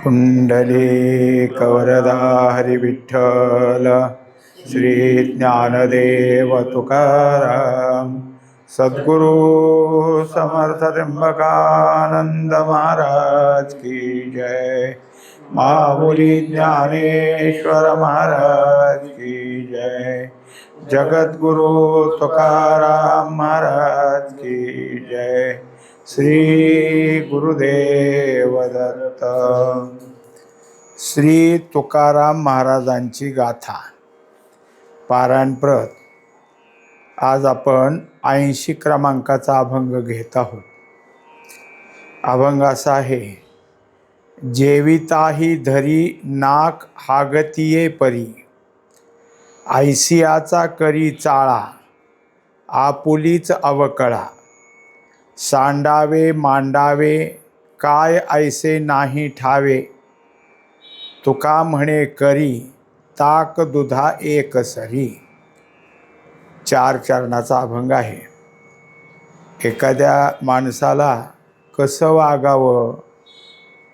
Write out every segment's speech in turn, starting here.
पुंडलीकवरदा हरिविठ्ठल श्री ज्ञानदेव तुकाराम सद्गुरु समर्थ त्र्यंबकानंद महाराज की जय। माऊली ज्ञानेश्वर महाराज की जय। जगद्गुरु तुकाराम महाराज की जय। श्री गुरुदेव दत्त। श्री तुकाराम महाराजांची गाथा पारायणप्रत। आज आपण 80 क्रमांकाचा अभंग घेत आहोत। अभंग असा आहे, जेविताही धरी नाक हागतिये परी, ऐसियाचा करी चाळा आपुलीच अवकळा, सांडावे मांडावे काय ऐसे नाही ठावे, तुका म्हणे करी ताक दुधा एक सरी। 4 चरणाचा अभंग आहे। एखाद्या माणसाला कसं वागावं,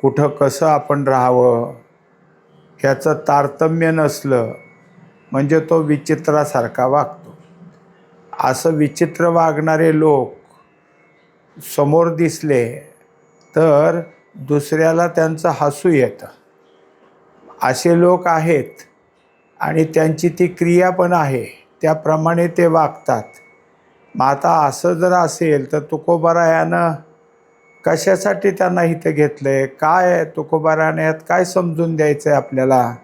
कुठं कसं आपण राहावं ह्याचं तारतम्य नसलं म्हणजे तो विचित्रासारखा वागतो। असं विचित्र वागणारे लोक समोर दिसले तर दुसऱ्याला त्यांचं हसू येतं। असे लोक आहेत आणि त्यांची ती क्रिया पण आहे, त्याप्रमाणे ते वागतात। मग आता असं जर असेल तर तुकोबारायानं कशासाठी त्यांना इथं घेतलंय, काय तुकोबारायाने यात काय समजून द्यायचं आहे आपल्याला,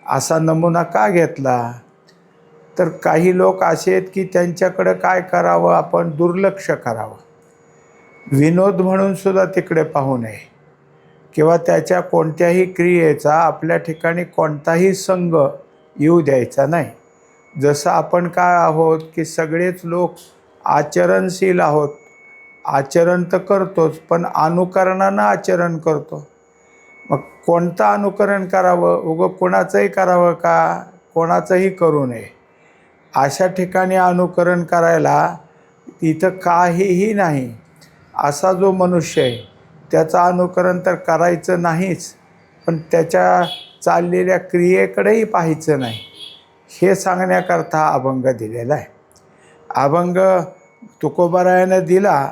असा नमुना का घेतला? तर काही लोक असे आहेत की त्यांच्याकडं काय करावं आपण दुर्लक्ष करावं, विनोद म्हणून सुद्धा तिकडे पाहू नये, किंवा त्याच्या कोणत्याही क्रियेचा आपल्या ठिकाणी कोणताही संग येऊ द्यायचा नाही। जसं आपण काय आहोत की सगळेच लोक आचरणशील आहोत, आचरण तर करतोच पण अनुकरणानं आचरण करतो। मग कोणतं अनुकरण करावं, उगं कोणाचंही करावं का, कोणाचंही करू नये। अशा ठिकाणी अनुकरण करायला इथं काहीही नाही। असा जो मनुष्य आहे त्याचं अनुकरण तर करायचं नाहीच, पण त्याच्या चाललेल्या क्रियेकडेही पाहायचं नाही, हे सांगण्याकरता हा अभंग दिलेला आहे। अभंग तुकोबारायानं दिला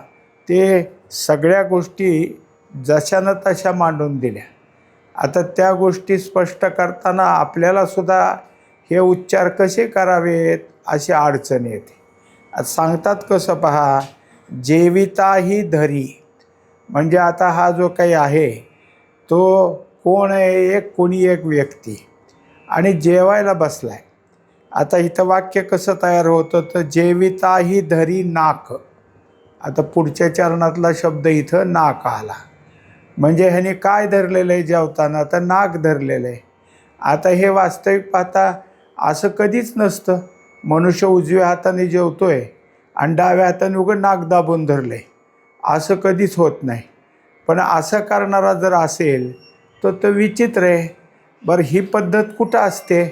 ते सगळ्या गोष्टी जशानं तशा मांडून दिल्या। आता त्या गोष्टी स्पष्ट करताना आपल्याला सुद्धा हे उच्चार कसे करावेत अशी अडचण येते। आता सांगतात कसं पहा, जेविताही धरी, म्हणजे आता हा जो काही आहे तो कोण आहे, कोणी एक व्यक्ती आणि जेवायला बसलाय। आता इथं वाक्य कसं तयार होतं तर जेविताही धरी नाक, आता पुढच्या चरणातला शब्द इथं नाक आला, म्हणजे ह्याने काय धरलेलं आहे जेवताना, तर नाक धरलेलं आहे। आता हे वास्तविक पाहता असं कधीच नसतं। मनुष्य उजव्या हाताने जेवतोय आणि डाव्या हाताने उघड नाक दाबून धरले, असं कधीच होत नाही। पण असं करणारा जर असेल तर तो विचित्र आहे। बरं, ही पद्धत कुठं असते,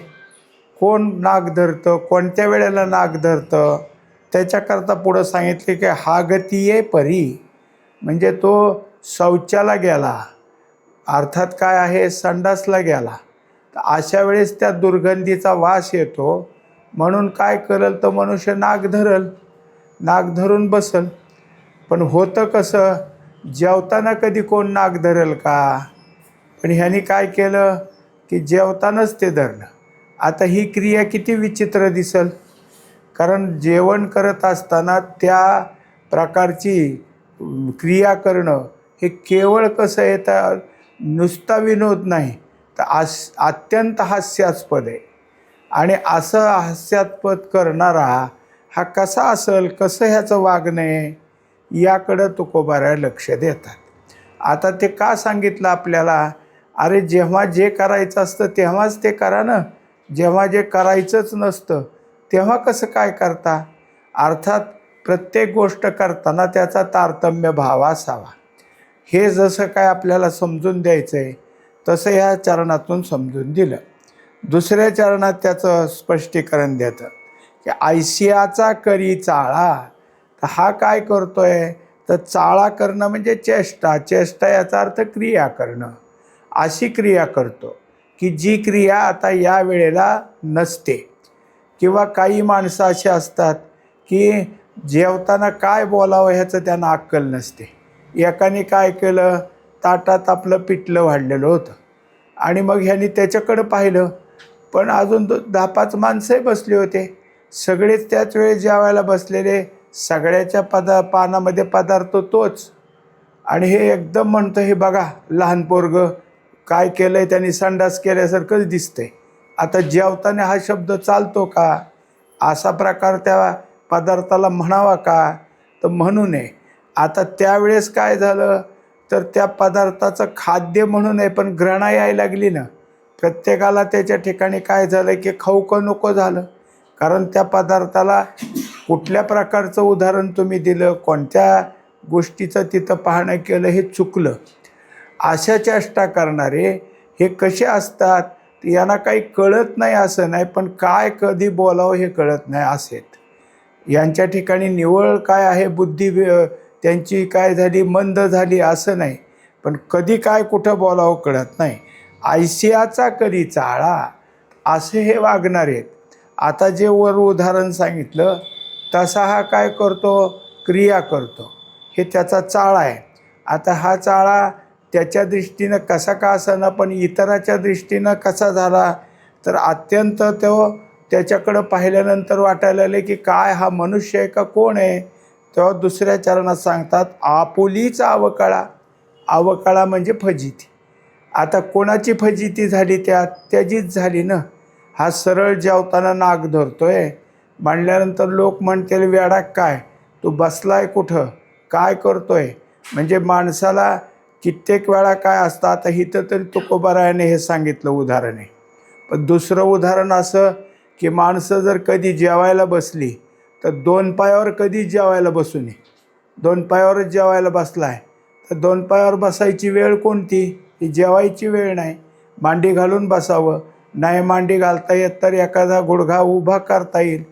कोण नाक धरतं, कोणत्या वेळेला नाक धरतं, त्याच्याकरता पुढं सांगितले की हागतिये परी, म्हणजे तो शौचाला गेला, अर्थात काय आहे संडासला गेला, तर अशा वेळेस त्या दुर्गंधीचा वास येतो, म्हणून काय करेल तर मनुष्य नाक धरल, नाक धरून बसल। पण होतं कसं, जेवताना कधी कोण नाक धरेल का? पण ह्यानी काय केलं की जेवतानाच ते धरलं। आता ही क्रिया किती विचित्र दिसल, कारण जेवण करत असताना त्या प्रकारची क्रिया करणं हे केवळ कसं आहे तर नुसता विनोद नाही तर अत्यंत हास्यास्पद आहे। आणि असं हास्यास्पद करणारा हा कसा असेल, कसं ह्याचं वागणं आहे, याकडं तुकोबाराय लक्ष देतात। आता ते का सांगितलं आपल्याला, अरे जेव्हा जे करायचं असतं तेव्हाच ते करा ना, जेव्हा जे करायचंच नसतं तेव्हा कसं काय करता? अर्थात प्रत्येक गोष्ट करताना त्याचा तारतम्य भाव असावा, हे जसं काय आपल्याला समजून द्यायचं आहे तसं ह्या चरणातून समजून दिलं। दुसऱ्या चरणात त्याचं स्पष्टीकरण देतं की ऐसियाचा करी चाळा, तर हा काय करतोय तर चाळा करणं म्हणजे चेष्टा, चेष्टा याचा अर्थ क्रिया करणं। अशी क्रिया करतो की जी क्रिया आता या वेळेला नसते. किंवा काही माणसं अशी असतात की जेवताना काय बोलावं ह्याचं त्यांना अक्कल नसते. एकाने काय केलं, ताटात आपलं पिठलं वाढलेलं होतं आणि मग ह्याने त्याच्याकडं पाहिलं, पण अजून 10-5 माणसंही बसले होते. सगळेच त्याच वेळेस जेवायला बसलेले, सगळ्याच्या पानामध्ये पदार्थ तोच. आणि हे एकदम म्हणतं, हे बघा लहान पोरगं काय केलंय, त्यांनी संडास केल्यासारखंच दिसतंय. आता जेवताना हा शब्द चालतो का? असा प्रकार त्या पदार्थाला म्हणावा का? तर म्हणू नये. आता त्यावेळेस काय झालं, तर त्या पदार्थाचं खाद्य म्हणू नये पण घृणा यायला लागली ना. प्रत्येकाला त्याच्या ठिकाणी काय झालं की खाऊ का नको झालं. कारण त्या पदार्थाला कुठल्या प्रकारचं उदाहरण तुम्ही दिलं, कोणत्या गोष्टीचं तिथं पाहणं केलं हे चुकलं. अशा चेष्टा करणारे हे कसे असतात, यांना काही कळत नाही असं नाही, पण काय कधी बोलावं हे कळत नाही असेत. यांच्या ठिकाणी निवळ काय आहे, बुद्धी त्यांची काय झाली, मंद झाली असं नाही, पण कधी काय कुठं बोलावं कळत नाही. आयसियाचा कधी चाळा असे हे वागणार आहेत. आता जे वर उदाहरण सांगितलं तसा हा काय करतो, क्रिया करतो. हे त्याचा चाळा आहे. आता हा चाळा त्याच्या दृष्टीनं कसा का असेना, पण इतराच्या दृष्टीनं कसा झाला, तर अत्यंत तो त्याच्याकडं पाहिल्यानंतर वाटायला लागले की काय हा मनुष्य आहे का कोण आहे. तेव्हा दुसऱ्या चरणात सांगतात, आपुलीच अवकळा. अवकळा म्हणजे फजिती. आता कोणाची फजिती झाली, त्याचीच झाली ना. हा सरळ जेवताना नाक धरतोय म्हणल्यानंतर लोक म्हणतील, वेडा काय तू बसलाय कुठं, काय करतोय. म्हणजे माणसाला कित्येक वेळा काय असतं. आता इथं तरी तुकोबारायाने हे सांगितलं उदाहरण आहे. पण दुसरं उदाहरण असं की माणसं जर कधी जेवायला बसली तर 2 पायावर कधीच जेवायला बसू नये. 2 पायावरच जेवायला बसलाय तर 2 पायावर बसायची वेळ कोणती, ही जेवायची वेळ नाही. मांडी घालून बसावं. नाही मांडी घालता येत तर एखादा गुडघा उभा करता येईल.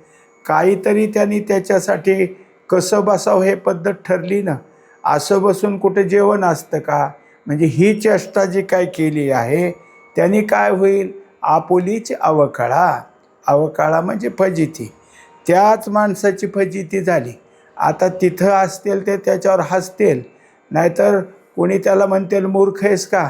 काहीतरी त्यांनी त्याच्यासाठी कसं बसावं हे पद्धत ठरली ना. असं बसून कुठं जेवण असतं का. म्हणजे ही चेष्टा जी काय केली आहे त्यांनी काय होईल, आपुलीच अवकळा. अवकाळा म्हणजे फजिती. त्याच माणसाची फजिती झाली. आता तिथं असतील ते त्याच्यावर हसतील, नाहीतर कोणी त्याला म्हणतील मूर्ख आहेस का,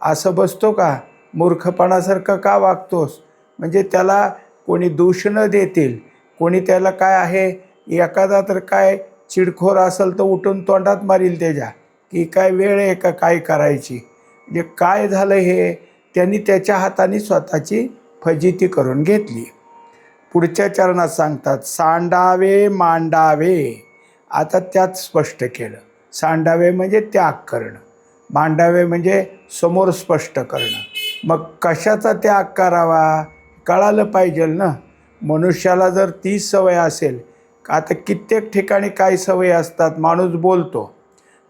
असं बसतो का, मूर्खपणासारखं का वागतोस. म्हणजे त्याला कोणी दूषणं देतील, कोणी त्याला काय आहे, एखादा तर काय चिडखोर असेल तर उठून तोंडात मारील त्याच्या की काय वेळ आहे का काय करायची. म्हणजे काय झालं हे, त्यांनी त्याच्या हाताने स्वतःची फजिती करून घेतली. पुढच्या चरणात सांगतात, सांडावे मांडावे. आता त्यात स्पष्ट केलं. सांडावे म्हणजे त्याग करणं, मांडावे म्हणजे समोर स्पष्ट करणं. मग कशाचा त्याग करावा कळालं पाहिजे ना. मनुष्याला जर ती सवय असेल, आता कित्येक ठिकाणी काय सवय असतात, माणूस बोलतो,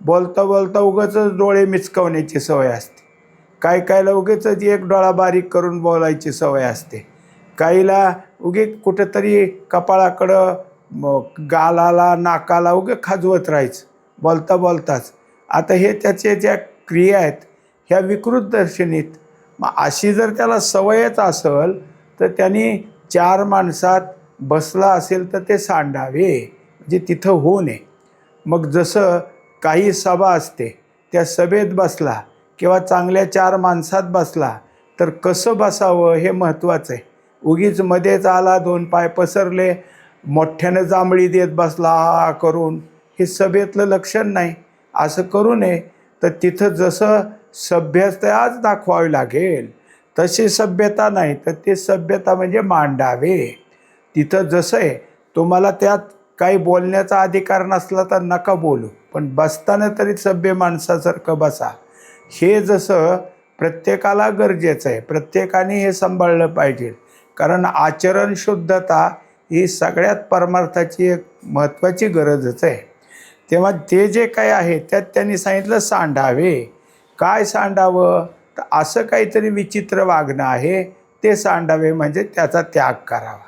बोलता बोलता उगाचच डोळे मिचकवण्याची सवय असते. कायला उगीचच एक डोळा बारीक करून बोलायची सवय असते. काहीला उगीच कुठंतरी कपाळाकडं, गालाला, नाकाला उगे खाजवत राहायचं बोलता बोलताच. आता हे त्याचे ज्या क्रिया आहेत ह्या विकृत दर्शनीत. मग अशी जर त्याला सवयच असेल तर त्यांनी 4 माणसात बसला असेल तर ते सांडावे, म्हणजे तिथं होऊ नये. मग जसं काही सभा असते, त्या सभेत बसला किंवा चांगल्या 4 माणसात बसला तर कसं बसावं हे महत्त्वाचं आहे. उगीच मध्येच आला, 2 पाय पसरले, मोठ्यानं जांभळी देत बसला हा करून, हे सभेतलं लक्षण नाही. असं करू नये. तर तिथं जसं सभ्यताच दाखवावी लागेल तशी सभ्यता नाही, तर ते सभ्यता म्हणजे मांडावे. तिथं जसं आहे, तुम्हाला त्यात काही बोलण्याचा अधिकार नसला तर नका बोलू, पण बसताना तरी सभ्य माणसासारखं बसा. हे जसं प्रत्येकाला गरजेचं आहे, प्रत्येकाने हे सांभाळलं पाहिजे. कारण आचरण शुद्धता ही सगळ्यात परमार्थाची एक महत्त्वाची गरजच आहे. तेव्हा ते जे काही आहे त्यात त्यांनी सांगितलं सांडावे. काय सांडावं, तर असं काहीतरी विचित्र वागणं आहे ते सांडावे, म्हणजे त्याचा त्याग करावा.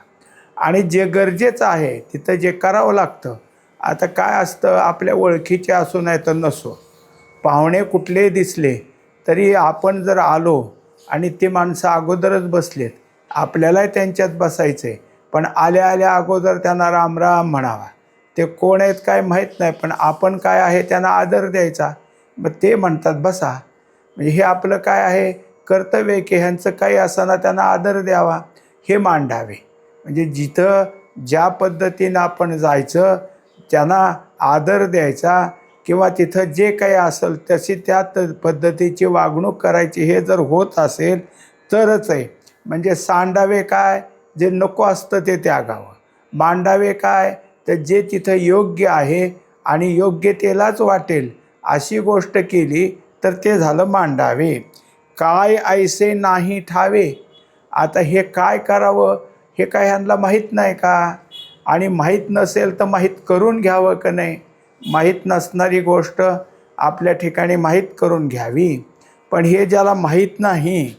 आणि जे गरजेचं आहे तिथं जे करावं लागतं. आता काय असतं, आपल्या ओळखीचे असो नाही तर नसो, पाहुणे कुठले दिसले तरी आपण जर आलो आणि ते माणसं अगोदरच बसलेत, आपल्यालाही त्यांच्यात बसायचं आहे, पण आल्या आल्या अगोदर त्यांना राम राम म्हणावा. ते कोण आहेत काय माहीत नाही, पण आपण काय आहे त्यांना आदर द्यायचा. मग ते म्हणतात बसा, म्हणजे हे आपलं काय आहे कर्तव्य आहे की ह्यांचं काही असताना त्यांना आदर द्यावा, हे मांडावे. म्हणजे जिथं ज्या पद्धतीनं आपण जायचं, त्यांना आदर द्यायचा, किंवा तिथं जे काही असेल तशी त्या पद्धतीची वागणूक करायची, हे जर होत असेल तरच आहे. म्हणजे सांडावे काय, जे नको असतं ते त्यागावं. मांडावे काय, तर जे तिथं योग्य आहे आणि योग्यतेलाच वाटेल अशी गोष्ट केली तर ते झालं मांडावे. काय ऐसे नाही ठावे. आता हे काय करावं हे काय ह्यांना माहीत नाही का? आणि माहीत नसेल तर माहीत करून घ्यावं का नाही? माहीत नसणारी गोष्ट आपल्या ठिकाणी माहीत करून घ्यावी. पण हे ज्याला माहीत नाही,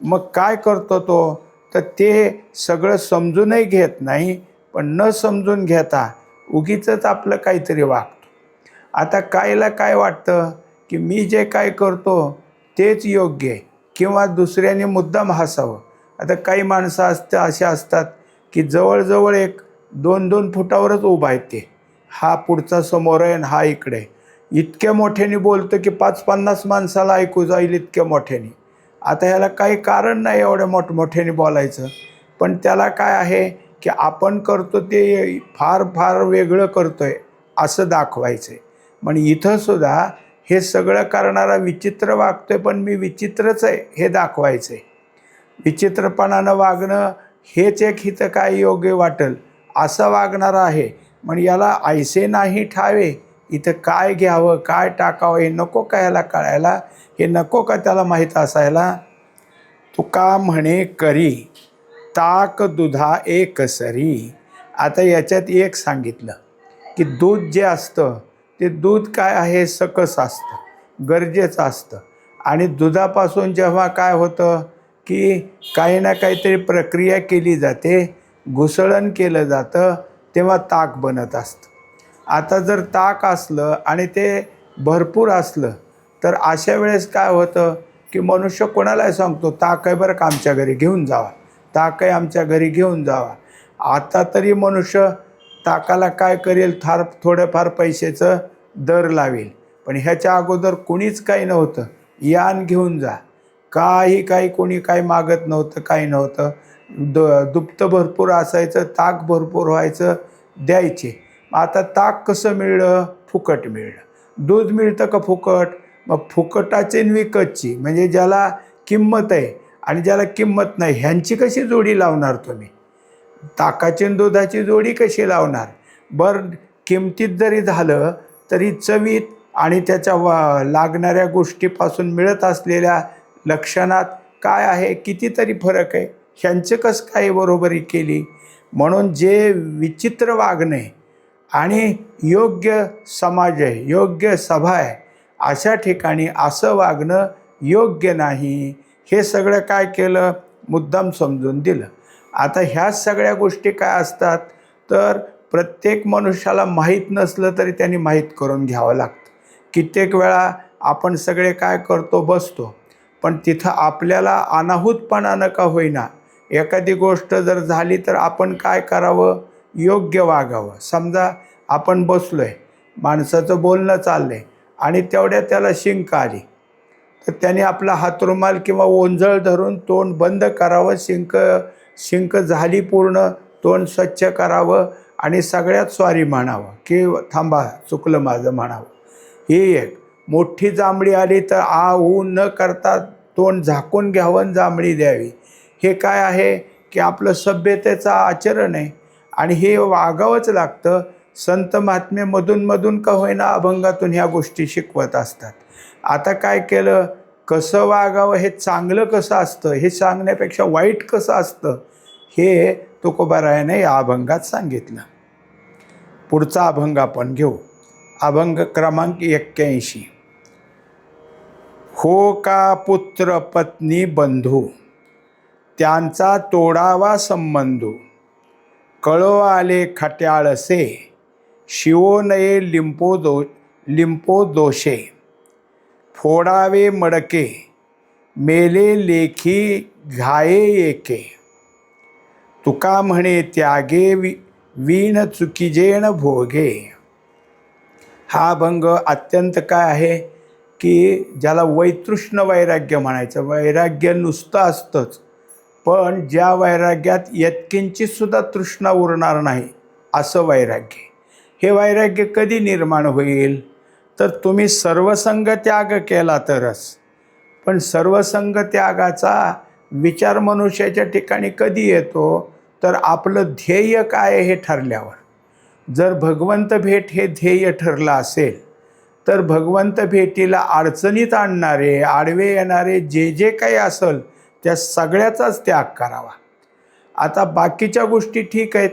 मग काय करतो तो, तर ते सगळं समजूनही घेत नाही, पण न समजून घेता उगीचच आपलं काहीतरी वागतो. आता कायला काय वाटतं की मी जे काय करतो तेच योग्य आहे, किंवा दुसऱ्याने मुद्दाम हसावं. आता काही माणसं असे असतात की जवळजवळ 1-2 फुटावरच उभा आहेत ते, हा पुढचा समोर आहे आणि हा इकडे. इतक्या मोठ्याने बोलतो की 5-50 माणसाला ऐकू जाईल इतक्या मोठ्याने. आता ह्याला काही कारण नाही एवढ्या मोठमोठ्याने बोलायचं, पण त्याला काय आहे की आपण करतो ते फार फार वेगळं करतो आहे असं दाखवायचं आहे. पण इथंसुद्धा हे सगळं करणारा विचित्र वागतो आहे, पण मी विचित्रच आहे हे दाखवायचं आहे. विचित्रपणानं वागणं हेच एक हिथं काय योग्य वाटेल असं वागणारा आहे. मग याला ऐसे नाही ठावे, इथं काय घ्यावं काय टाकावं हे नको का ह्याला कळायला, हे नको का त्याला माहीत असायला. तुका म्हणे करी ताक दुधा एकसरी. आता याच्यात एक सांगितलं की दूध जे असतं ते दूध काय आहे, सकस असतं, गरजेचं असतं. आणि दुधापासून जेव्हा काय होतं की काही ना काहीतरी प्रक्रिया केली जाते, घुसळण केलं जातं, तेव्हा ताक बनत असतं. आता जर ताक असलं आणि ते भरपूर असलं तर अशा वेळेस काय होतं की मनुष्य कोणालाही सांगतो ताक आहे बरं का आमच्या घरी घेऊन जावा, ताक आहे आमच्या घरी घेऊन जावा. आता तरी मनुष्य ताकाला काय करेल, थोडंफार पैशाचं दर लावेल. पण ह्याच्या अगोदर कोणीच काही नव्हतं, यान घेऊन जा, काही कोणी काही मागत नव्हतं, काही नव्हतं. दुपतं भरपूर असायचं, ताक भरपूर व्हायचं, द्यायचे. आता ताक कसं मिळलं, फुकट मिळलं. दूध मिळतं का फुकट, मग फुकटाची आणि विकतची, म्हणजे ज्याला किंमत आहे आणि ज्याला किंमत नाही ह्यांची कशी जोडी लावणार तुम्ही? ताकाची आणि दुधाची जोडी कशी लावणार? बरं किमतीत जरी झालं तरी चवीत आणि त्याच्या लागणाऱ्या गोष्टीपासून मिळत असलेल्या लक्षणात काय आहे, कितीतरी फरक आहे. ह्यांचं कसं काय बरोबरी केली? म्हणून जे विचित्र वागणे आणि योग्य समाज आहे, योग्य सभा आहे, अशा ठिकाणी असं वागणं योग्य नाही. हे सगळं काय केलं, मुद्दाम समजून दिलं. आता ह्या सगळ्या गोष्टी काय असतात, तर प्रत्येक मनुष्याला माहीत नसलं तरी त्यांनी माहीत करून घ्यावं लागतं. कित्येक वेळा आपण सगळे काय करतो, बसतो, पण तिथं आपल्याला अनाहूतपणानं का होईना एखादी गोष्ट जर झाली तर आपण काय करावं, योग्य वागावं. समजा आपण बसलो आहे, माणसाचं बोलणं चाललं आहे आणि तेवढ्या त्याला शिंक आली, तर त्याने आपला हातरुमाल किंवा ओंजळ धरून तोंड बंद करावं. शिंक झाली पूर्ण, तोंड स्वच्छ करावं आणि सगळ्यात सॉरी म्हणावं की थांबा चुकलं माझं म्हणावं. ही एक मोठी जांभळी आली तर ऊ न करता तोंड झाकून घ्यावं आणि जांभळी द्यावी. हे काय आहे की आपलं सभ्यतेचं आचरण आहे आणि हे वागावंच लागतं. संत महात्मे मधून का होईना अभंगातून ह्या गोष्टी शिकवत असतात. आता काय केलं, कसं वागावं, हे चांगलं कसं असतं हे सांगण्यापेक्षा वाईट कसं असतं हे तुकोबारायाने या अभंगात सांगितलं. पुढचा अभंग आपण घेऊ. अभंग क्रमांक 81. हो का पुत्र पत्नी बंधू, त्यांचा तोडावा संबंधू. कळो आले खट्याळसे, शिवो नये लिंपो दोषे. फोडावे मडके, मेले लेखी घाये एके, तुका म्हणे त्यागे वीण चुकीजेण भोगे. हा अभंग अत्यंत काय आहे की ज्याला वैतृष्ण वैराग्य म्हणायचं. वैराग्य नुसतं असतंच, पण ज्या वैराग्यात यत्किंचितसुद्धा तृष्णा उरणार नाही असं वैराग्य. हे वैराग्य कधी निर्माण होईल तर तुम्ही सर्वसंग त्याग केला तरच. पण सर्वसंग त्यागाचा विचार मनुष्याच्या ठिकाणी कधी येतो तर आपलं ध्येय काय आहे हे ठरल्यावर. जर भगवंत भेट हे ध्येय ठरलं असेल तर भगवंत भेटीला अडचणीत आणणारे आडवे येणारे जे जे काही असेल त्या सगळ्याचाच त्याग करावा. आता बाकीच्या गोष्टी ठीक आहेत,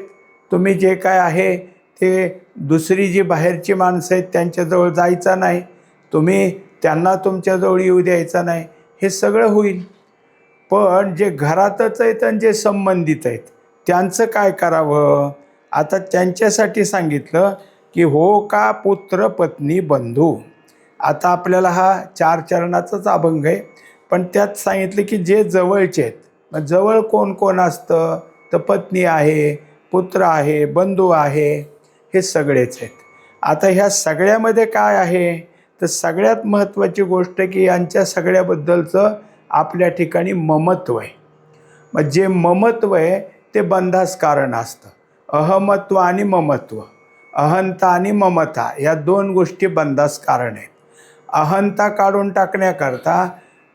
तुम्ही जे काय आहे ते दुसरी जी बाहेरची माणसं आहेत त्यांच्याजवळ जायचं नाही, तुम्ही त्यांना तुमच्याजवळ येऊ द्यायचं नाही, हे सगळं होईल. पण जे घरातच आहेत आणि जे संबंधित आहेत त्यांचं काय करावं. आता त्यांच्यासाठी सांगितलं की हो का पुत्र पत्नी बंधू. आता आपल्याला हा 4 चरणाचाच अभंग आहे, पण त्यात सांगितलं की जे जवळचे आहेत. मग जवळ कोण कोण असतं तर पत्नी आहे, पुत्र आहे, बंधू आहे, हे सगळेच आहेत. आता ह्या सगळ्यामध्ये काय आहे तर सगळ्यात महत्त्वाची गोष्ट की यांच्या सगळ्याबद्दलचं आपल्या ठिकाणी ममत्व आहे. मग जे ममत्व आहे ते बंधास कारण असतं. अहमत्व आणि ममत्व, अहंता आणि ममता या 2 गोष्टी बंधास कारण आहेत. अहंता काढून टाकण्याकरता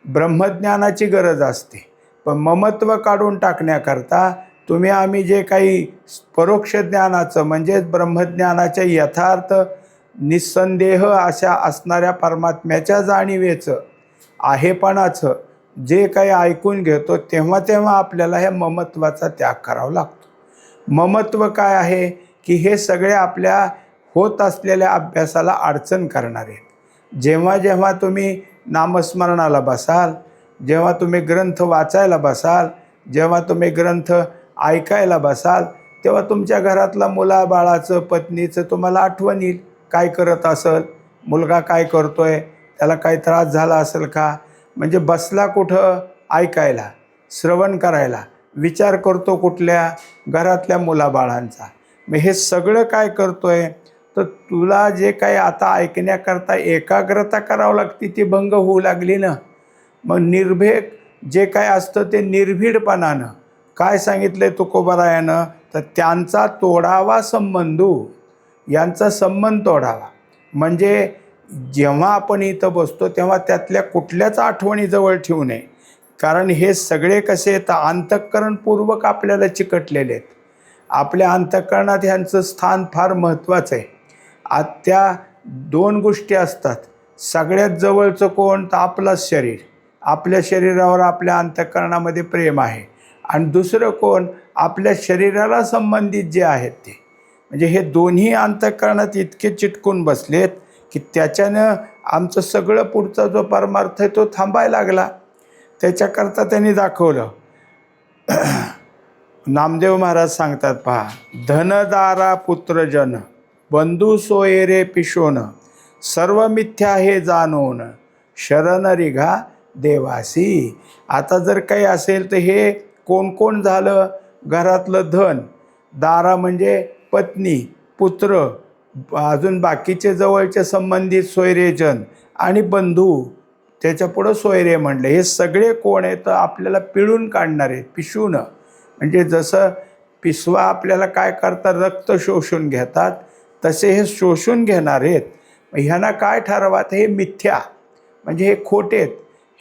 ब्रह्मज्ञानाची गरज असते, पण ममत्व काढून टाकण्याकरता तुम्ही आम्ही जे काही परोक्ष ज्ञानाचं म्हणजेच ब्रह्मज्ञानाच्या यथार्थ निस्संदेह अशा असणाऱ्या परमात्म्याच्या जाणीवेचं आहेपणाचं जे काही ऐकून घेतो तेव्हा तेव्हा आपल्याला ह्या ममत्वाचा त्याग करावा लागतो. ममत्व काय आहे की हे सगळे आपल्या होत असलेल्या अभ्यासाला अडचण करणारे. जेव्हा जेव्हा तुम्ही नामस्मरणाला बसाल, जेव्हा तुम्ही ग्रंथ वाचायला बसाल, जेव्हा तुम्ही ग्रंथ ऐकायला बसाल, तेव्हा तुमच्या घरातला मुलाबाळाचं पत्नीचं तुम्हाला आठवण येईल. काय करत असेल, मुलगा काय करतोय, त्याला काही त्रास झाला असेल का. म्हणजे बसला कुठं ऐकायला, श्रवण करायला, विचार करतो कुठल्या घरातल्या मुलाबाळांचा. मग हे सगळं काय करतोय तर तुला जे काही आता ऐकण्याकरता एकाग्रता करावं लागते ती भंग होऊ लागली ना. मग निर्भीड जे काय असतं ते निर्भीडपणानं काय सांगितलं आहे तुकोबारायानं तर त्यांचा तोडावा संबंधू, यांचा संबंध तोडावा. म्हणजे जेव्हा आपण इथं बसतो तेव्हा त्यातल्या कुठल्याच आठवणी जवळ ठेवू नये. कारण हे सगळे कसे तर अंतःकरणपूर्वक आपल्याला चिकटलेले आहेत. आपल्या अंतःकरणात ह्यांचं स्थान फार महत्त्वाचं आहे. त्या 2 गोष्टी असतात. सगळ्यात जवळचं कोण तर आपलंच शरीर. आपल्या शरीरावर आपल्या अंतःकरणामध्ये प्रेम आहे. आणि दुसरं कोण आपल्या शरीराला संबंधित जे आहेत ते. म्हणजे हे दोन्ही अंतःकरणात इतके चिटकून बसलेत की त्याच्यानं आमचं सगळं पुढचा जो परमार्थ आहे तो थांबायला लागला. त्याच्याकरता त्यांनी दाखवलं. नामदेव महाराज सांगतात पहा, धनदारा पुत्रजन बंधू सोयरे पिशोन सर्व मिथ्या हे जाणून शरण रिघा देवासी. आता जर काही असेल तर हे कोण कोण झालं. घरातलं धन, दारा म्हणजे पत्नी, पुत्र, अजून बाकीचे जवळचे संबंधित सोयरेजन आणि बंधू, त्याच्यापुढं सोयरे म्हणले. हे सगळे कोण आहेत तर आपल्याला पिळून काढणारे, पिशून. म्हणजे जसं पिसवा आपल्याला काय करतात रक्त शोषून घेतात तसे हे शोषून घेणार आहेत. ह्यांना काय ठरवात हे मिथ्या म्हणजे हे खोटेत.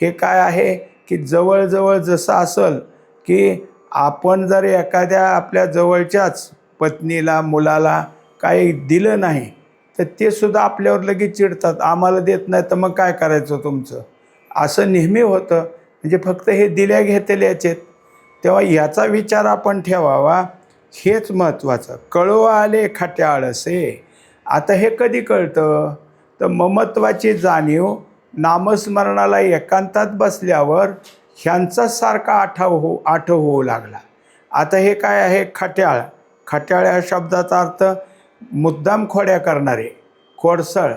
हे काय आहे की जवळजवळ जसं असेल की आपण जर एखाद्या आपल्या जवळच्याच पत्नीला मुलाला काही दिलं नाही तर ते सुद्धा आपल्यावर लगेच चिडतात, आम्हाला देत नाही तर मग काय करायचं तुमचं, असं नेहमी होतं. म्हणजे फक्त हे दिल्या घेतल्याचे आहेत. तेव्हा याचा विचार आपण ठेवावा, हेच महत्त्वाचं. कळो आले खट्याळसे. आता हे कधी कळतं तर ममत्वाची जाणीव नामस्मरणाला एकांतात बसल्यावर ह्यांचाच सारखा आठव होऊ लागला. आता हे काय आहे खट्याळ. खट्याळ या शब्दाचा अर्थ मुद्दाम खोड्या करणारे, खोडसळ.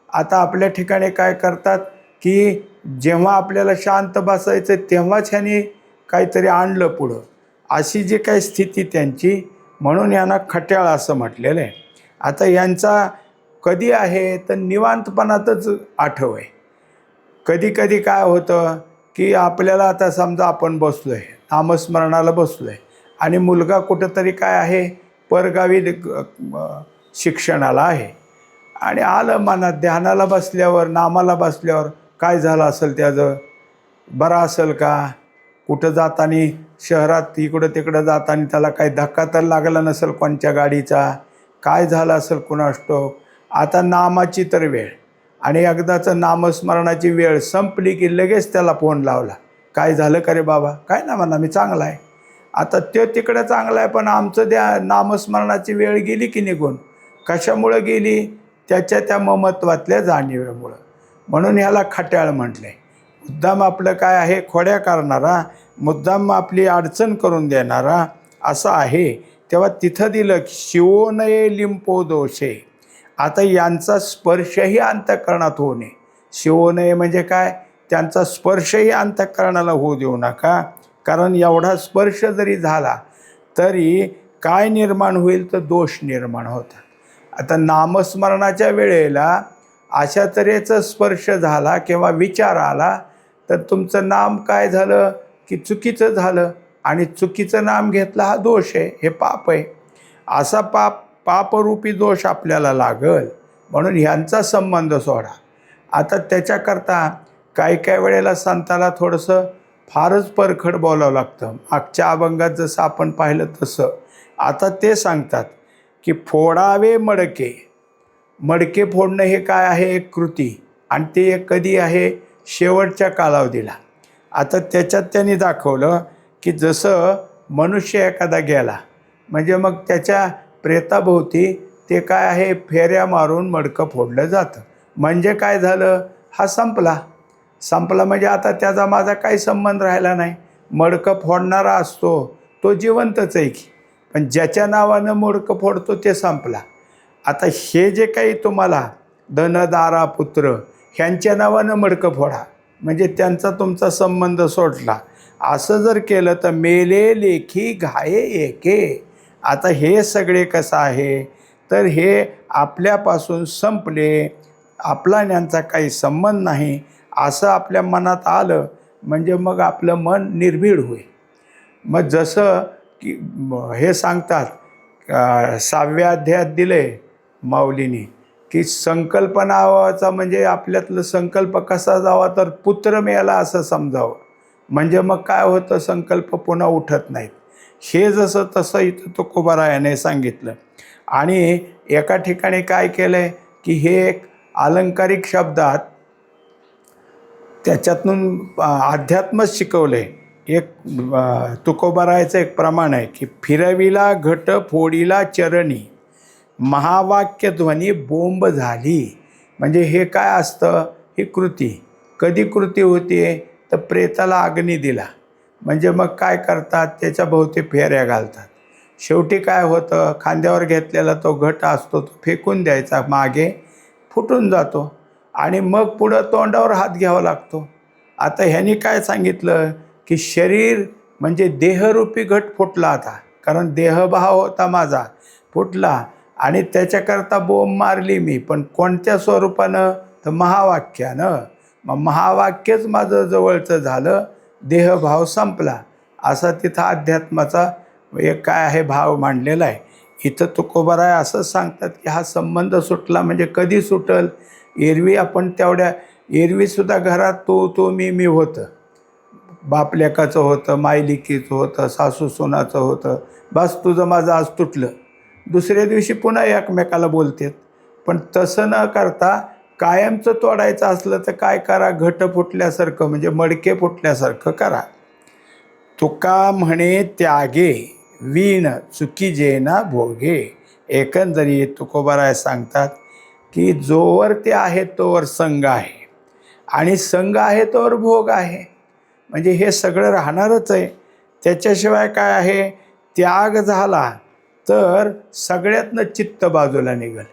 आता आपल्या ठिकाणी काय करतात की जेव्हा आपल्याला शांत बसायचं तेव्हाच ह्याने काहीतरी आणलं पुढं, अशी जी काही स्थिती त्यांची, म्हणून यांना खट्याळ असं म्हटलेलं आहे. आता यांचा कधी आहे तर निवांतपणातच आठव आहे. कधी कधी काय होतं की आपल्याला आता समजा आपण बसलो आहे, नामस्मरणाला बसलो आहे आणि मुलगा कुठंतरी काय आहे परगावी शिक्षणाला आहे आणि आलं मनात ध्यानाला बसल्यावर, नामाला बसल्यावर काय झालं असेल त्याचं, बरा असेल का, कुठं जाताना शहरात इकडं तिकडं जाताना त्याला काही धक्का तर लागला नसेल कोणत्या गाडीचा, काय झालं असेल कुणास ठाऊक. आता नामाची तर वेळ आणि एकदाचं नामस्मरणाची वेळ संपली की लगेच त्याला फोन लावला, काय झालं का रे बाबा, काय ना म्हणा मी चांगला आहे. आता तो तिकडं चांगला आहे पण आमचं नामस्मरणाची वेळ गेली की निघून. कशामुळं गेली, त्या ममत्वातल्या जाणीवेमुळं. म्हणून ह्याला खट्याळ म्हटलं आहे. मुद्दाम आपलं काय आहे खोड्या करणारा, मुद्दाम आपली अडचण करून देणारा असं आहे. तेव्हा तिथं दिलं की शिवो नये लिंपो दोषे. आता यांचा स्पर्शही अंतःकरणात होऊ नये. शिवो नये म्हणजे काय, त्यांचा स्पर्शही अंतःकरणाला होऊ देऊ नका. कारण एवढा स्पर्श जरी झाला तरी काय निर्माण होईल तर दोष निर्माण होतात. आता नामस्मरणाच्या वेळेला अशा तऱ्हेचा स्पर्श झाला किंवा विचार आला तर तुमचं नाम काय झालं की चुकीचं झालं आणि चुकीचं नाम घेतलं हा दोष आहे, हे पाप आहे. असा पापरूपी दोष आपल्याला लागल. म्हणून ह्यांचा संबंध सोडा. आता त्याच्याकरता काही वेळेला संताला थोडंसं फारच परखड बोलावं लागतं. मागच्या अभंगात जसं आपण पाहिलं तसं आता ते सांगतात की फोडावे मडके. मडके फोडणं हे काय आहे, एक कृती, आणि ते एक कधी आहे, शेवटच्या कालावधीला. आता त्याच्यात त्यांनी दाखवलं की जसं मनुष्य एखादा गेला म्हणजे मग त्याच्या प्रेताभोवती ते काय आहे फेऱ्या मारून मडकं फोडलं जातं. म्हणजे काय झालं, हा संपला म्हणजे आता त्याचा माझा काही संबंध राहिला नाही. मडकं फोडणारा असतो तो जिवंतच आहे की, पण ज्याच्या नावानं मडकं फोडतो ते संपला. आता हे जे काही तुम्हाला धनदारा पुत्र ह्यांच्या नावानं मडकं फोडा म्हणजे त्यांचा तुमचा संबंध सोडला. असं जर केलं तर मेले लेखी घाये एके. आता हे सगळे कसं आहे तर हे आपल्यापासून संपले, आपला यांचा काही संबंध नाही असं आपल्या मनात आलं म्हणजे मग आपलं मन निर्भीड होईल. मग जसं की हे सांगतात 6व्या अध्यायात दिले माऊलीने की संकल्पनाचा म्हणजे आपल्यातलं संकल्प कसा जावा तर पुत्र मिळाला असं समजावं. म्हणजे मग काय होतं, संकल्प पुन्हा उठत नाहीत. हे जसं तसं इथं तुकोबारायाने सांगितलं. आणि एका ठिकाणी काय केलं आहे की हे एक अलंकारिक शब्दात त्याच्यातून अध्यात्मच शिकवलं आहे. एक तुकोबारायाचं एक प्रमाण आहे की फिरविला घट फोडीला चरणी महावाक्य ध्वनी बोंब झाली. म्हणजे हे काय असतं, ही कृती. कधी कृती होते तर प्रेताला अग्नी दिला म्हणजे मग काय करतात, त्याच्या भोवती फेऱ्या घालतात. शेवटी काय होतं, खांद्यावर घेतलेला तो घट असतो तो फेकून द्यायचा, मागे फुटून जातो आणि मग पुढं तोंडावर हात घ्यावा लागतो. आता ह्यांनी काय सांगितलं की शरीर म्हणजे देहरूपी घट फुटला आता, कारण देहभाव होता माझा फुटला आणि त्याच्याकरता बोंब मारली मी, पण कोणत्या स्वरूपानं तर महावाक्यानं. मग महावाक्यच माझं जवळचं झालं, देहभाव संपला. असा तिथं अध्यात्माचा एक काय आहे भाव मांडलेला आहे. इथं तुकोबाराय असंच सांगतात की हा संबंध सुटला म्हणजे कधी सुटल. एरवी आपण एरवीसुद्धा घरात तो मी होतं, बापलेकाचं होतं, मायलिकीचं होतं, सासू सोनाचं होतं. बस तुझं माझं आज तुटलं, दुसऱ्या दिवशी पुन्हा एकमेकाला बोलतात. पण तसं न करता कायमचं तोडायचं असलं तर काय करा, घट फुटल्यासारखं म्हणजे मडके फुटल्यासारखं करा. तुका म्हणे त्यागे वीण चुकी जेना भोगे. एकंदरीत तुकोबाराय सांगतात की जोवर ते आहे तोवर संग आहे आणि संग आहे तोवर भोग आहे. म्हणजे हे सगळं राहणारच आहे. त्याच्याशिवाय काय आहे, त्याग झाला तर सगळ्यातनं चित्त बाजूला निघाल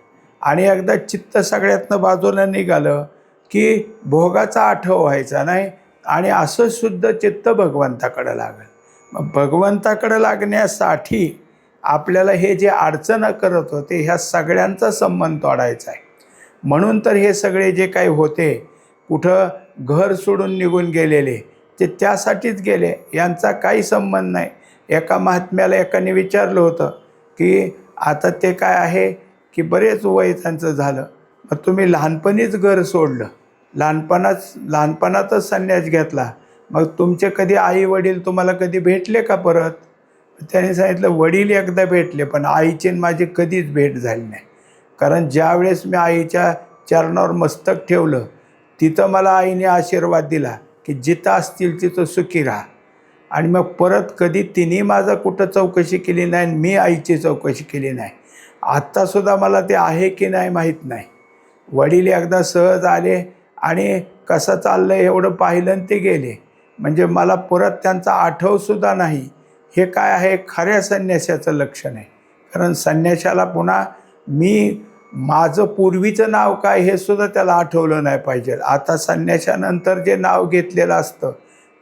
आणि एकदा चित्त सगळ्यातनं बाजूला निघालं की भोगाचा आठव व्हायचा नाही आणि असं शुद्ध चित्त भगवंताकडं लागेल. मग भगवंताकडं लागण्यासाठी आपल्याला हे जे अडचण करत होते ह्या सगळ्यांचा संबंध तोडायचा आहे. म्हणून तर हे सगळे जे काही होते, कुठं घर सोडून निघून गेलेले ते त्यासाठीच गेले, यांचा काही संबंध नाही. एका महात्म्याला एकाने विचारलं होतं की आता ते काय आहे की बरेच वय त्यांचं झालं, मग तुम्ही लहानपणीच घर सोडलं, लहानपणातच संन्यास घेतला, मग तुमचे कधी आई वडील तुम्हाला कधी भेटले का परत? त्याने सांगितलं वडील एकदा भेटले, पण आईची माझी कधीच भेट झाली नाही. कारण ज्यावेळेस मी आईच्या चरणावर मस्तक ठेवलं तिथं मला आईने आशीर्वाद दिला की जिथं असतील तिथं सुखी राहा. आणि मग परत कधी तिने माझं कुठं चौकशी केली नाही आणि मी आईची चौकशी केली नाही. आत्तासुद्धा मला ते आहे की नाही माहीत नाही. वडील एकदा सहज आले आणि कसं चाललं एवढं पाहिलं आणि ते गेले, म्हणजे मला परत त्यांचा आठवसुद्धा नाही. हे काय आहे, खऱ्या संन्यासाचं लक्षण आहे. कारण संन्याशाला पुन्हा माझं पूर्वीचं नाव काय हे सुद्धा त्याला आठवलं नाही पाहिजे. आता संन्याशानंतर जे नाव घेतलेलं असतं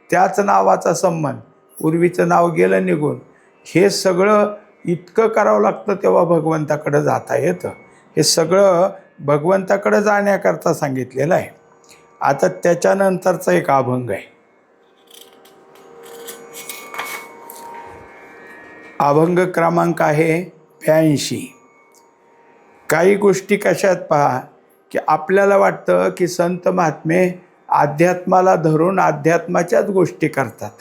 त्याच नावाचा संबंध, पूर्वीचं नाव गेलं निघून, हे सगळं इतकं करावं लागतं तेव्हा भगवंताकडं जाता येतं. हे सगळं भगवंताकडं जाण्याकरता सांगितलेलं आहे. आता त्याच्यानंतरचा एक अभंग आहे. अभंग क्रमांक आहे 82. काही गोष्टी कशात पहा की आपल्याला वाटतं की संत महात्मे अध्यात्माला धरून अध्यात्माच्याच गोष्टी करतात,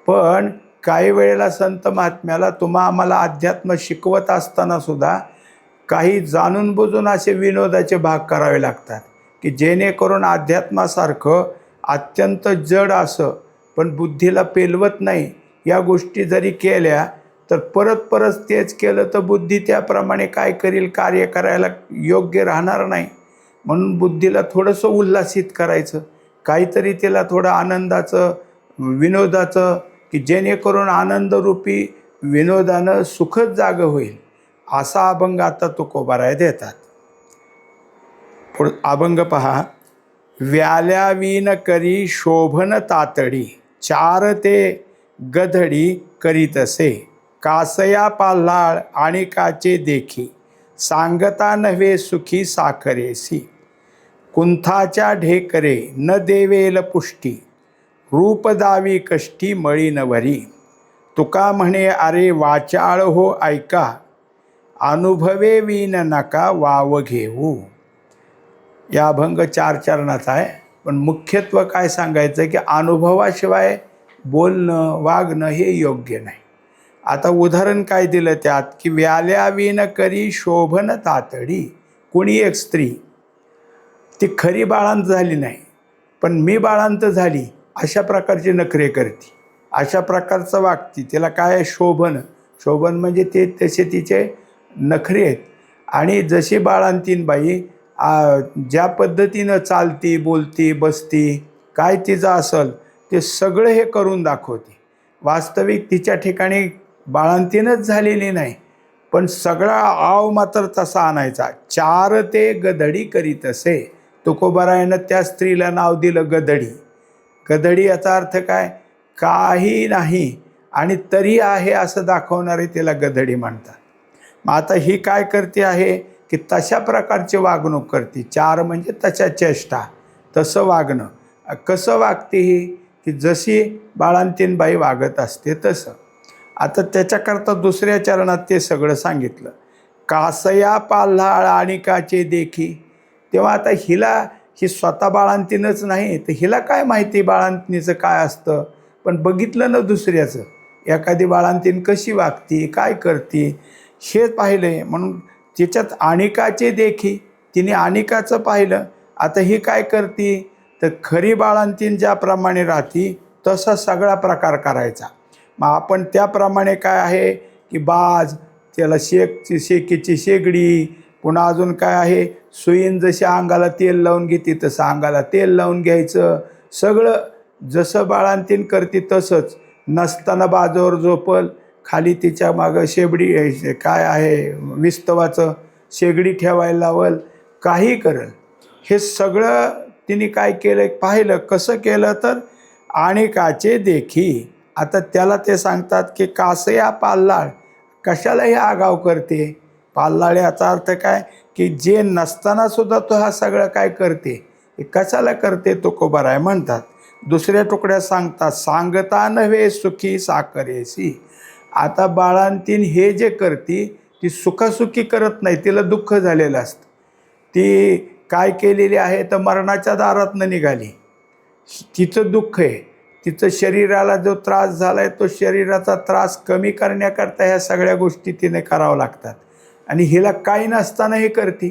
पण काही वेळेला संत महात्म्याला आम्हाला अध्यात्म शिकवत असताना सुद्धा काही जाणून बुजून असे विनोदाचे भाग करावे लागतात की जेणेकरून अध्यात्मासारखं अत्यंत जड असं पण बुद्धीला पेलवत नाही या गोष्टी जरी केल्या तर परत परत तेच केलं तर बुद्धी त्याप्रमाणे काय करील, कार्य करायला योग्य राहणार नाही. म्हणून बुद्धीला थोडंसं उल्हासित करायचं, काहीतरी तिला थोडं आनंदाचं, विनोदाचं, की जेणेकरून आनंदरूपी विनोदानं सुखद जागं होईल, असा अभंग आता तुकोबाराय देतात. अभंग पहा. व्याल्या विन करी शोभन तातडी, चार ते गधडी करीतसे, कासया पाल्हाळ आणि काचे देखी, सांगता नव्हे सुखी साखरेसी, कुंथाच्या ढेकरे न देवेल पुष्टी, रूप दावी कष्टी मळी नवरी, तुका म्हणे अरे वाचाळ हो ऐका, अनुभवे विन नका वाव घेऊ. या अभंग 4 चरणाचा आहे, पण मुख्यत्व काय सांगायचं की अनुभवाशिवाय बोलणं वागणं हे योग्य नाही. आता उदाहरण काय दिलं त्यात की व्याल्या विन करी शोभन तातडी. कोणी एक स्त्री ती खरी बाळांत झाली नाही पण मी बाळांत झाली अशा प्रकारची नखरे करते, अशा प्रकारचं वागती. तिला काय शोभन म्हणजे ते तसे तिचे नखरे आहेत. आणि जशी बाळांतीन बाई ज्या पद्धतीनं चालती, बोलती, बसती, काय तिचं असेल ते सगळं हे करून दाखवते. वास्तविक तिच्या ठिकाणी बाळंतीणच झालेली नाही, पण सगळा आव मात्र तसा आणायचा. चार ते गधडी करीत असे. तुकोबारायानं त्या स्त्रीला नाव दिलं गधडी. गधडी याचा अर्थ काय, काही नाही आणि तरी आहे असं दाखवणारे तिला गधडी म्हणतात. मग आता ही काय करते आहे की तशा प्रकारची वागणूक करते. चार म्हणजे तशा चेष्टा, तसं वागणं. कसं वागते ही की जशी बाळंतीण बाई वागत असते तसं. आता त्याच्याकरता दुसऱ्या चरणात ते सगळं सांगितलं. कासया पाल्हाळ आणि काचे देखी. तेव्हा आता ही स्वतः बाळंतीणच नाही तर हिला काय माहिती बाळंतीणीचं काय असतं, पण बघितलं ना दुसऱ्याचं, एखादी बाळंतीण कशी वागती, काय करते हे पाहिलं. म्हणून तिच्यात आणिकाचे देखी, तिने आणिकाचं पाहिलं. आता ही काय करते तर खरी बाळंतीण ज्याप्रमाणे राहती तसा सगळा प्रकार करायचा. मग आपण त्याप्रमाणे काय आहे की बाज, त्याला शेकीची शेगडी, पुन्हा अजून काय आहे, सुईन जशी अंगाला तेल लावून घेते तसं अंगाला तेल लावून घ्यायचं. सगळं जसं बाळंतीण करते तसंच. नसताना बाजूवर झोपल, खाली तिच्या मागं शेबडी काय आहे विस्तवाचं शेगडी ठेवायला लावल, काही करल. हे सगळं तिने काय केलं पाहिलं. कसं केलं तर आणिकाचे देखी. आता त्याला ते सांगतात की कासया पाल्लाळ, कशाला हे आगाव करते. पाल्लाळ याचा अर्थ काय की जे नसताना सुद्धा तो हा सगळं काय करते, हे कशाला करते तुकोबाराय म्हणतात. दुसऱ्या तुकड्यात सांगतात सांगता नव्हे सुखी साखरेसी. आता बाळांतीन हे जे करते ती सुखासुखी करत नाही, तिला दुःख झालेलं असतं. ती काय केलेली आहे तर मरणाच्या दारातनं निघाली, तिचं दुःख आहे. तिचं शरीराला जो त्रास झाला आहे तो शरीराचा त्रास कमी करण्याकरता ह्या सगळ्या गोष्टी तिने करावं लागतात आणि हिला काही नसताना हे करते.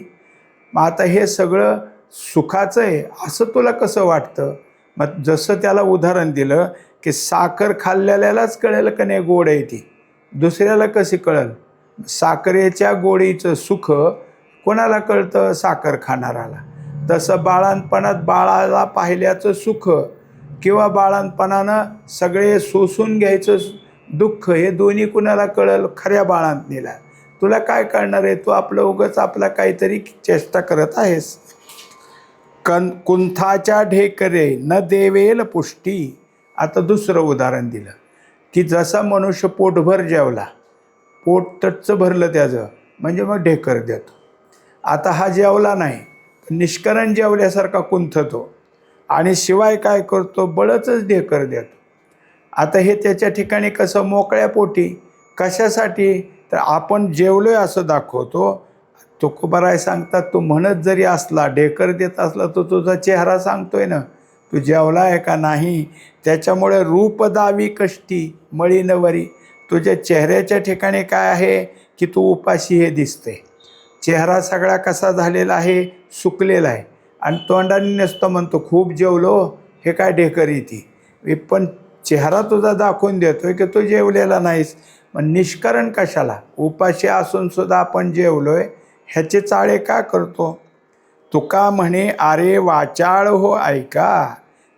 मग आता हे सगळं सुखाचं आहे असं तुला कसं वाटतं. मग जसं त्याला उदाहरण दिलं की साखर खाल्लेल्यालाच कळेल का नाही गोड आहे ती, दुसऱ्याला कशी कळेल. साखरेच्या गोडीचं सुख कोणाला कळतं, साखर खाणाराला. तसं बाळांपणात बाळाला पाहिल्याचं सुख किंवा बाळांपणानं सगळे सोसून घ्यायचं दुःख, हे दोन्ही कुणाला कळेल, खऱ्या बाळांतनीला. तुला काय कळणार आहे, तू आपलं उगच आपला काहीतरी चेष्टा करत आहेस. कुंथाच्या ढेकरे न देवेल पुष्टी. आता दुसरं उदाहरण दिलं की जसा मनुष्य पोटभर जेवला, पोट टच्च भरलं त्याचं, म्हणजे मग ढेकर देतो. आता हा जेवला नाही, निष्करण जेवल्यासारखा कुंथतो आणि शिवाय काय करतो, बळचच ढेकर देतो. आता हे त्याच्या ठिकाणी कसं मोकळ्या पोटी, कशासाठी तर आपण जेवलोय असं दाखवतो. तुकोबाराय सांगतात तू म्हणत जरी असला, ढेकर देत असला, तो तुझा चेहरा सांगतोय ना तू जेवला आहे का नाही. त्याच्यामुळे रूप दावी कष्टी मळीनवरी. तुझ्या चेहऱ्याच्या ठिकाणी काय आहे की तू उपाशी हे दिसते. चेहरा सगळा कसा झालेला आहे, सुकलेला आहे आणि तोंडाने नसतं म्हणतो खूप जेवलो, हे काय ढेकर येते. पण चेहरा तुझा दाखवून देतोय की तू जेवलेला नाहीस. मग निष्करण कशाला, उपाशी असून सुद्धा आपण जेवलोय ह्याचे चाळे का करतो. तुका म्हणे आरे वाचाळ हो ऐका.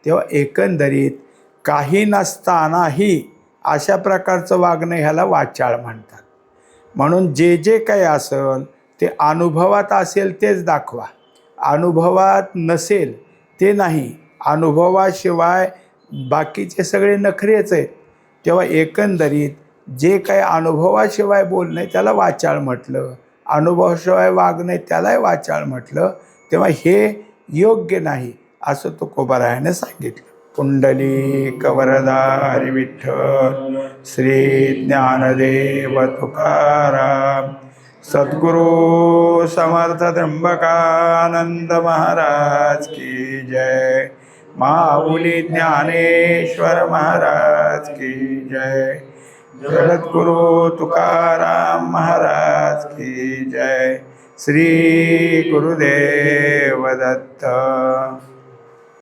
तेव्हा एकंदरीत काही नसतानाही अशा प्रकारचं वागणं ह्याला वाचाळ म्हणतात. म्हणून जे जे काही असेल ते अनुभवात असेल तेच दाखवा, अनुभवात नसेल ते नाही. अनुभवाशिवाय बाकीचे सगळे नखरेच आहेत. तेव्हा एकंदरीत जे काही अनुभवाशिवाय बोलणं त्याला वाचाळ म्हटलं, अनुभवाशिवाय वागणं त्यालाही वाचाळ म्हटलं. तेव्हा हे योग्य नाही असं तुकोबारायाने सांगितलं. पुंडलिक वरदारी विठ्ठल श्री ज्ञानदेव तुकाराम सद्गुरु समर्थ त्र्यंबकानंद महाराज की जय. माऊली ज्ञानेश्वर महाराज की जय. जगद्गुरु तुकाराम महाराज की जय. श्री गुरुदेव दत्त.